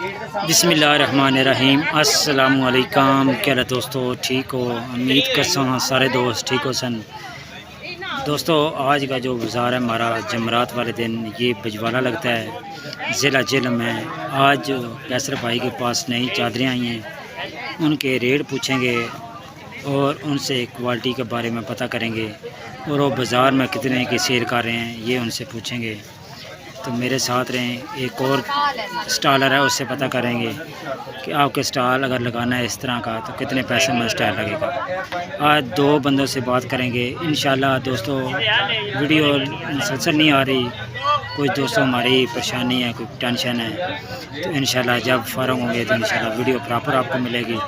बिस्मिल्लाहिर्रहमानिर्रहीम। अस्सलामुअलैकुम। क्या हाल दोस्तों, ठीक हो? उम्मीद करता हूँ सारे दोस्त ठीक हो सन। दोस्तों, आज का जो बाज़ार है हमारा जमरात वाले दिन ये बजवाला लगता है ज़िला जेलम में। आज कैसर भाई के पास नई चादरें आई हैं, उनके रेट पूछेंगे और उनसे क्वालिटी के बारे में पता करेंगे और वो बाज़ार में कितने की सेल कर रहे हैं ये उनसे पूछेंगे। तो मेरे साथ रहें। एक और स्टॉलर है, उससे पता करेंगे कि आपके स्टॉल अगर लगाना है इस तरह का तो कितने पैसे में स्टॉल लगेगा। आज दो बंदों से बात करेंगे इंशाल्लाह। दोस्तों, वीडियो मुसलसल नहीं आ रही, कुछ दोस्तों हमारी परेशानी है, कोई टेंशन है, तो इंशाल्लाह जब फ़ारग होंगे तो इंशाल्लाह वीडियो प्रॉपर आपको मिलेगी।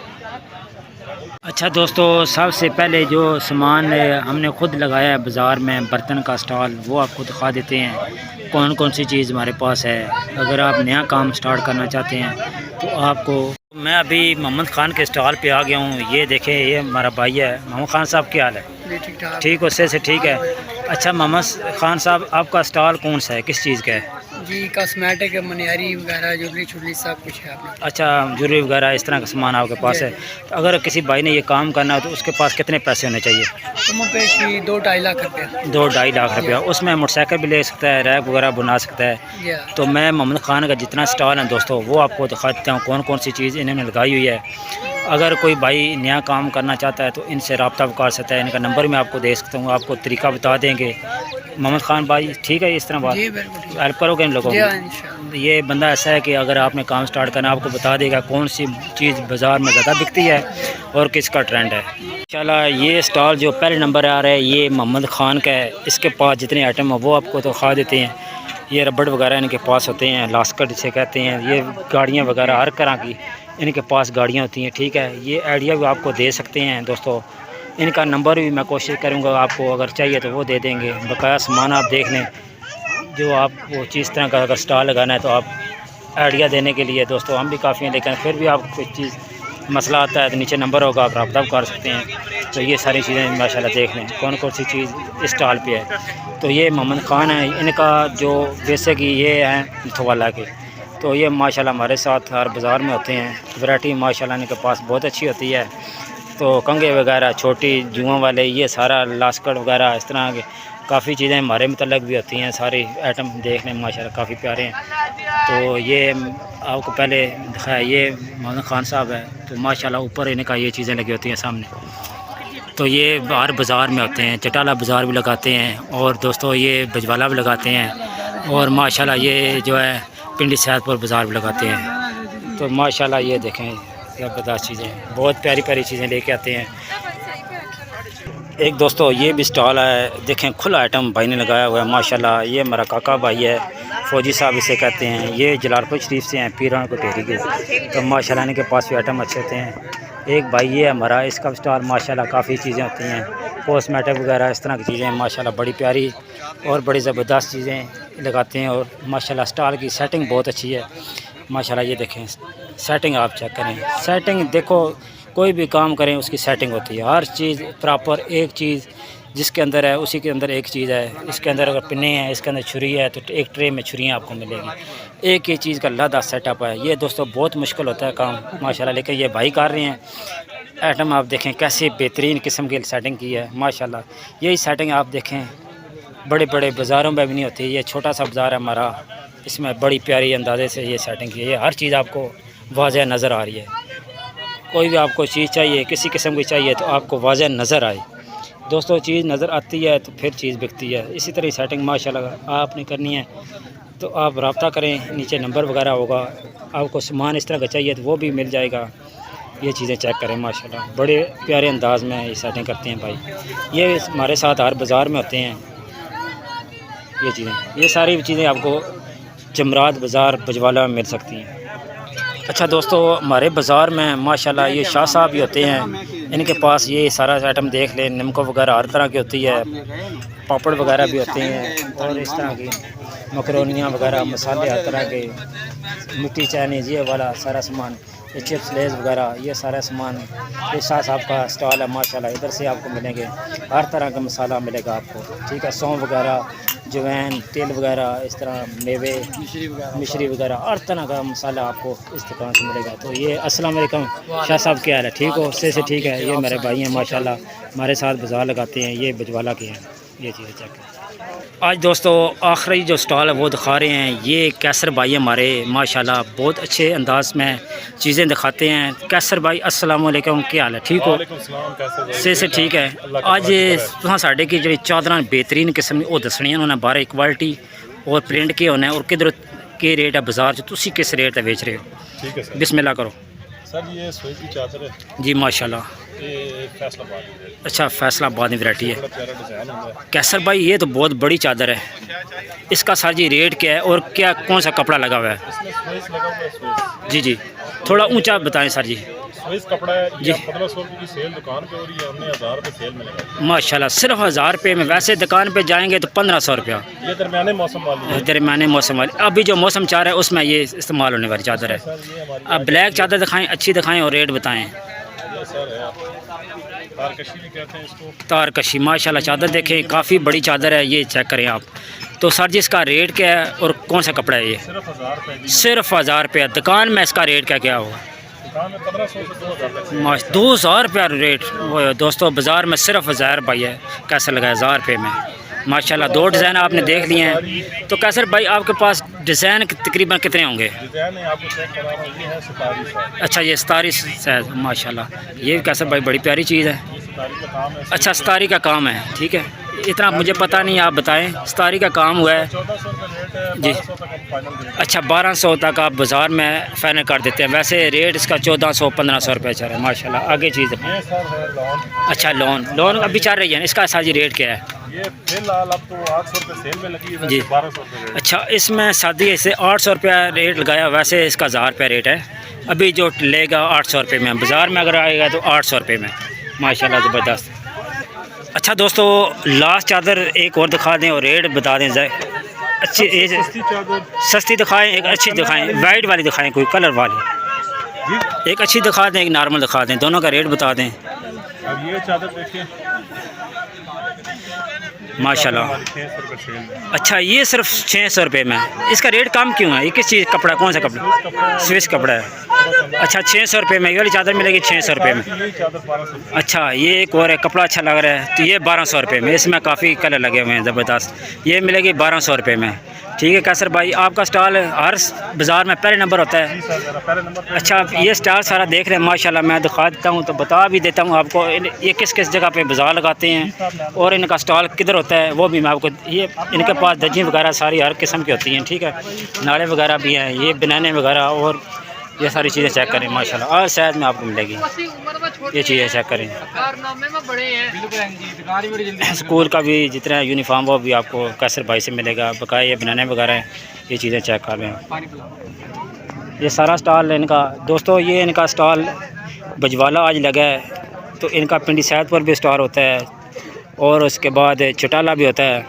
अच्छा दोस्तों, सबसे पहले जो सामान हमने ख़ुद लगाया है बाज़ार में, बर्तन का स्टॉल, वो आपको दिखा देते हैं कौन कौन सी चीज़ हमारे पास है। अगर आप नया काम स्टार्ट करना चाहते हैं तो आपको, मैं अभी मोहम्मद ख़ान के स्टॉल पे आ गया हूँ। ये देखें, ये हमारा भाई है। मोहम्मद ख़ान साहब क्या हाल है? ठीक हो? से ठीक है। अच्छा मोहम्मद ख़ान साहब, आपका स्टॉल कौन सा है, किस चीज़ का है? जी, कॉस्मेटिक, मनियारी वगैरह, ज्वेलरी छुटली सब कुछ है आपने। अच्छा, ज्वेलरी वगैरह इस तरह का सामान आपके पास है। तो अगर किसी भाई ने ये काम करना है तो उसके पास कितने पैसे होने चाहिए? तुम पेशी 2-2.5 लाख रुपया। 2-2.5 लाख रुपया। उसमें मोटरसाइकिल भी ले सकता है, रैक वगैरह बना सकता है। तो मैं मोहम्मद ख़ान का जितना स्टॉल है दोस्तों, वो आपको दिखा देता हूँ कौन कौन सी चीज़ इन्होंने लगाई हुई है। अगर कोई भाई नया काम करना चाहता है तो इनसे रब्ता कर सकता है। इनका नंबर मैं आपको दे सकता हूँ, आपको तरीका बता देंगे। मोहम्मद ख़ान भाई ठीक है? इस तरह बात हेल्प करोगे इन लोगों को? ये बंदा ऐसा है कि अगर आपने काम स्टार्ट करना, आपको बता देगा कौन सी चीज़ बाज़ार में ज़्यादा बिकती है और किसका ट्रेंड है। इंशाल्लाह ये स्टॉल जो पहले नंबर आ रहा है ये मोहम्मद ख़ान का है। इसके पास जितने आइटम है वो आपको तो खा देते हैं। ये रबड़ वगैरह इनके पास होते हैं, लास्कट जिसे कहते हैं। ये गाड़ियाँ वगैरह हर तरह की इनके पास गाड़ियाँ होती हैं, ठीक है। ये आइडिया भी आपको दे सकते हैं दोस्तों। इनका नंबर भी मैं कोशिश करूँगा, आपको अगर चाहिए तो वो दे देंगे। बकाया सामान आप देख लें, जो आप वो चीज़ तरह का अगर स्टॉल लगाना है तो आप आइडिया देने के लिए दोस्तों हम भी काफ़ी हैं, लेकिन फिर भी आप कोई चीज़ मसला आता है तो नीचे नंबर होगा, आप रब्ता कर सकते हैं। तो ये सारी चीज़ें माशाल्लाह देख लें कौन कौन सी चीज़ इस स्टॉल पे है। तो ये मोहम्मद ख़ान है, इनका जो जैसे कि ये हैं थवाला के, तो ये माशाल्लाह हमारे साथ हर बाज़ार में होते हैं। वैरायटी माशाल्लाह इनके पास बहुत अच्छी होती है। तो कंगे वगैरह, छोटी जुओं वाले, ये सारा लास्कट वगैरह, इस तरह के काफ़ी चीज़ें हमारे मतलब भी होती हैं। सारी आइटम देखने में माशाल्लाह काफ़ी प्यारे हैं। तो ये आपको पहले दिखाया, ये मोहम्मद ख़ान साहब है। तो माशाल्लाह ऊपर इनका ये चीज़ें लगी होती हैं सामने। तो ये बाहर बाज़ार में होते हैं, चटाला बाज़ार भी लगाते हैं और दोस्तों ये बजवाला भी लगाते हैं और माशाल्लाह ये जो है पिंडी सैदपुर बाज़ार भी लगाते हैं। तो माशाल्लाह ये देखें ज़बरदस्त चीज़ें, बहुत प्यारी प्यारी चीज़ें लेके आते हैं। एक दोस्तों ये भी स्टॉल है, देखें खुला आइटम भाई ने लगाया हुआ है माशाल्लाह। ये हमारा काका भाई है, फ़ौजी साहब इसे कहते हैं। ये जलालपुर शरीफ से हैं, पीरान को टेरी के। तो माशाल्लाह इनके पास भी आइटम अच्छे होते हैं। एक भाई ये हमारा, इसका स्टॉल माशाल्लाह काफ़ी चीज़ें होती हैं, कॉस्मेटिक वगैरह इस तरह की चीज़ें माशाल्लाह बड़ी प्यारी और बड़ी ज़बरदस्त चीज़ें लगाते हैं। और माशाल्लाह स्टॉल की सेटिंग बहुत अच्छी है माशाल्लाह। ये देखें सेटिंग, आप चेक करें सेटिंग। देखो कोई भी काम करें उसकी सेटिंग होती है, हर चीज़ प्रॉपर। एक चीज़ जिसके अंदर है उसी के अंदर एक चीज़ है। इसके अंदर अगर पिन्ने हैं, इसके अंदर छुरी है, तो एक ट्रे में छुरियाँ आपको मिलेगी। एक ही चीज़ का लदा सेटअप है। ये दोस्तों बहुत मुश्किल होता है काम माशाल्लाह, लेकिन ये भाई कर रहे हैं। आइटम आप देखें कैसे बेहतरीन किस्म की सेटिंग की है माशाल्लाह। यही सेटिंग आप देखें बड़े बड़े बाज़ारों में भी नहीं होती। ये छोटा सा बाज़ार है हमारा, इसमें बड़ी प्यारी अंदाजे से ये सेटिंग की है। ये हर चीज़ आपको वाज़ह नज़र आ रही है। कोई भी आपको चीज़ चाहिए, किसी किस्म की चाहिए, तो आपको वाज़ह नज़र आए दोस्तों। चीज़ नज़र आती है तो फिर चीज़ बिकती है। इसी तरह सेटिंग माशाल्लाह आपने करनी है तो आप रब्ता करें, नीचे नंबर वगैरह होगा। आपको सामान इस तरह का चाहिए तो वो भी मिल जाएगा। ये चीज़ें चेक करें माशाल्लाह, बड़े प्यारे अंदाज में ये सेटिंग करते हैं भाई। ये हमारे साथ हर बाज़ार में होते हैं ये चीज़ें। ये सारी चीज़ें आपको जमरात बाज़ार बजवाला में मिल सकती हैं। अच्छा दोस्तों, हमारे बाज़ार में माशाल्लाह ये शाह साहब भी होते हैं। इनके पास ये सारा आइटम देख लें, नमको वगैरह हर तरह की होती है, पापड़ वगैरह भी होते हैं और इस तरह की मकरोनियाँ वगैरह, मसाले हर तरह के, मिट्टी चाइनीज़, ये वाला सारा सामान, ये चिप्स लेज़ वगैरह, ये सारा सामान। ये शाह साहब का स्टॉल है माशाल्लाह। इधर से आपको मिलेंगे हर तरह का मसाला मिलेगा आपको, ठीक है। सौंफ वगैरह जवैन, तेल वगैरह, इस तरह मेवे, मिश्री वगैरह हर तरह का मसाला आपको इस दुकान से मिलेगा। तो ये अस्सलाम वालेकुम शाह साहब, क्या हाल है? ठीक हो? से ठीक है। ये मेरे भाई हैं माशाल्लाह, हमारे साथ बाज़ार लगाते हैं, ये बजवाला के हैं। ये चीज़ें चेक करें। आज दोस्तों आखिरी जो स्टॉल है वो दिखा रहे हैं। ये कैसर भाई हमारे माशाल्लाह बहुत अच्छे अंदाज में चीज़ें दिखाते हैं। कैसर भाई अस्सलाम वालेकुम, क्या हाल है? ठीक हो? से ठीक है। आज तुहां साढ़े की जी चादर बेहतरीन किस्म वो दसनी उन्होंने बाहर क्वालिटी और प्रिंट के होना है और किधर के रेट है बाजार तुसी किस रेट है बेच रहे हो? ठीक है सर। बिस्मिल्लाह करो सर ये स्वेज की चादर है जी माशाल्लाह। ये फैसलाबाद है। अच्छा फैसलाबाद में वैरायटी है। बड़ा प्यारा डिज़ाइन होता है। कैसर भाई ये तो बहुत बड़ी चादर है, इसका सर जी रेट क्या है और क्या कौन सा कपड़ा लगा हुआ है? इसमें स्वेज लगा हुआ है। स्वेज जी जी थोड़ा ऊंचा बताएं सर जी। स्वेज कपड़ा है। जी। ये 1500 रुपये की सेल दुकान पे हो रही है, हमने 1000 रुपये सेल में लगाया। माशाल्लाह सिर्फ 1000 रुपये में। वैसे दुकान पे जाएंगे तो 1500 रुपया। ये दरमियाने मौसम वाली है दरमियाने मौसम वाली, अभी जो मौसम चाह रहा है उसमें ये इस्तेमाल होने वाली चादर है। सर। ये हमारी अब ब्लैक चादर दिखाएं, अच्छी दिखाएं और रेट बताएं। ये सर है, तारकशी भी कहते हैं इसको। तारकशी माशाल्लाह चादर देखें काफ़ी बड़ी चादर है, ये चेक करें आप। तो सर जी इसका रेट क्या है और कौन सा कपड़ा है ये? सिर्फ 1000 रुपये की। सिर्फ 1000 रुपया। दुकान में इसका रेट क्या होगा? दुकान में 1500 से 2000 तक। माश 2000 रुपया रेट। वो दोस्तों बाज़ार में सिर्फ 1000 भाई है, कैसे लगा 1000 रुपये में माशाल्लाह। दो डिज़ाइन आपने देख लिए हैं। तो कैसर भाई आपके पास डिज़ाइन तकरीबन कितने होंगे? डिज़ाइन है आपको चेक करा रहा हूँ। ये है 47 साइज। अच्छा ये 47 साइज माशाल्लाह। ये भी कैसर भाई बड़ी प्यारी चीज़ है। ये 47 का काम है। अच्छा 47 का काम है, ठीक है। इतना मुझे पता नहीं, आप बताएं। 47 का काम हुआ है 1400 रुपये रेट है। जी। 1200 तक हम फाइनल देंगे। अच्छा 1200 तक आप बाज़ार में फाइनल कर देते हैं। वैसे रेट इसका 1400-1500 रुपये चल रहा है माशाल्लाह। आगे चीज़ ये सर है लॉन। अच्छा लोन अभी चल रही है, इसका साजी रेट क्या है? ये फिलहाल अब तो 800 रुपये सेल में लगी है। जी। 1200 रुपये रेट। अच्छा इसमें शादी से 800 रुपया रेट लगाया, वैसे इसका 1000 रुपया रेट है। अभी जो लेगा 800 रुपये में, बाज़ार में अगर आएगा तो 800 रुपये में माशाल्लाह ज़बरदस्त। अच्छा दोस्तों लास्ट चादर एक और दिखा दें और रेट बता दें। अच्छी सस्ती चादर। सस्ती दिखाएं, एक अच्छी दिखाएं, वाइट वाली दिखाएं, कोई कलर वाली। जी। एक अच्छी दिखा दें, एक नॉर्मल दिखा दें, दोनों का रेट बता दें। अब ये चादर देखिए माशाल्लाह। 600 रुपये सेल में। अच्छा ये सिर्फ 600 रुपये में, इसका रेट कम क्यों है? ये किस चीज़ कपड़ा, कौन सा कपड़ा? स्विच कपड़ा है। अच्छा 600 रुपये में ये वाली चादर मिलेगी 600 रुपये में। ये चादर 1200 रुपये। अच्छा ये एक और है, कपड़ा अच्छा लग रहा है तो ये 1200 रुपये में। इसमें काफ़ी कलर लगे हुए हैं ज़बरदस्त। ये मिलेगी 1200 रुपये में, ठीक है। कैसर भाई आपका स्टॉल हर बाज़ार में पहले नंबर होता है? जी सर, जरा पहले नंबर पे। अच्छा ये स्टॉल सारा देख रहे हैं माशाल्लाह। मैं दिखा देता हूँ तो बता भी देता हूँ आपको ये किस किस जगह पे बाज़ार लगाते हैं और इनका स्टॉल किधर होता है वो भी मैं आपको। ये इनके पास दर्जी वगैरह सारी हर किस्म की होती हैं, ठीक है। नाले वगैरह भी हैं, ये बनाने वगैरह और ये सारी चीज़ें चेक करें माशाल्लाह। हर साइज़ में आपको मिलेगी ये चीज़ें चेक करें। स्कूल का भी जितना यूनिफॉर्म वो भी आपको कैसर भाई से मिलेगा। बकाया ये बनाने वगैरह हैं, ये चीज़ें चेक कर लें। ये सारा स्टॉल इनका दोस्तों, ये इनका स्टॉल बजवाला आज लगा है। तो इनका पिंडी सैदपुर भी स्टॉल होता है और उसके बाद चटाला भी होता है।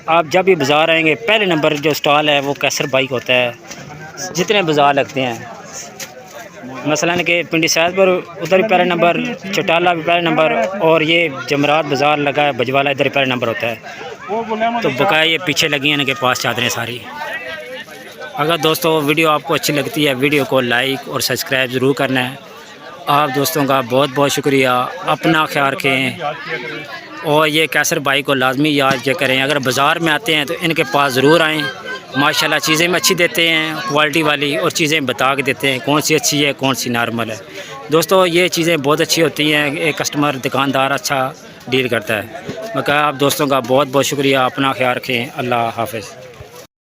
आप जब भी बाज़ार आएंगे पहले नंबर जो स्टॉल है वो कैसर भाई का होता है। जितने बाज़ार लगते हैं मसलन के पिंडी सैदपुर उधर भी पहले नंबर, चटाला भी पहले नंबर और ये जमरात बाज़ार लगा है बजवाला इधर पहले नंबर होता है। तो बकाया ये पीछे लगी हैं इनके पास चादरें सारी। अगर दोस्तों वीडियो आपको अच्छी लगती है वीडियो को लाइक और सब्सक्राइब ज़रूर करना है। आप दोस्तों का बहुत बहुत शुक्रिया। अपना ख्याल रखें और ये कैसर भाई को लाजमी याद किया करें। अगर बाज़ार में आते हैं तो इनके पास ज़रूर आएँ। माशाल्लाह चीज़ें में अच्छी देते हैं क्वालिटी वाली और चीज़ें बता के देते हैं कौन सी अच्छी है कौन सी नॉर्मल है। दोस्तों ये चीज़ें बहुत अच्छी होती हैं, एक कस्टमर दुकानदार अच्छा डील करता है। मैं कहा आप दोस्तों का बहुत बहुत शुक्रिया। अपना ख्याल रखें। अल्लाह हाफ़िज़।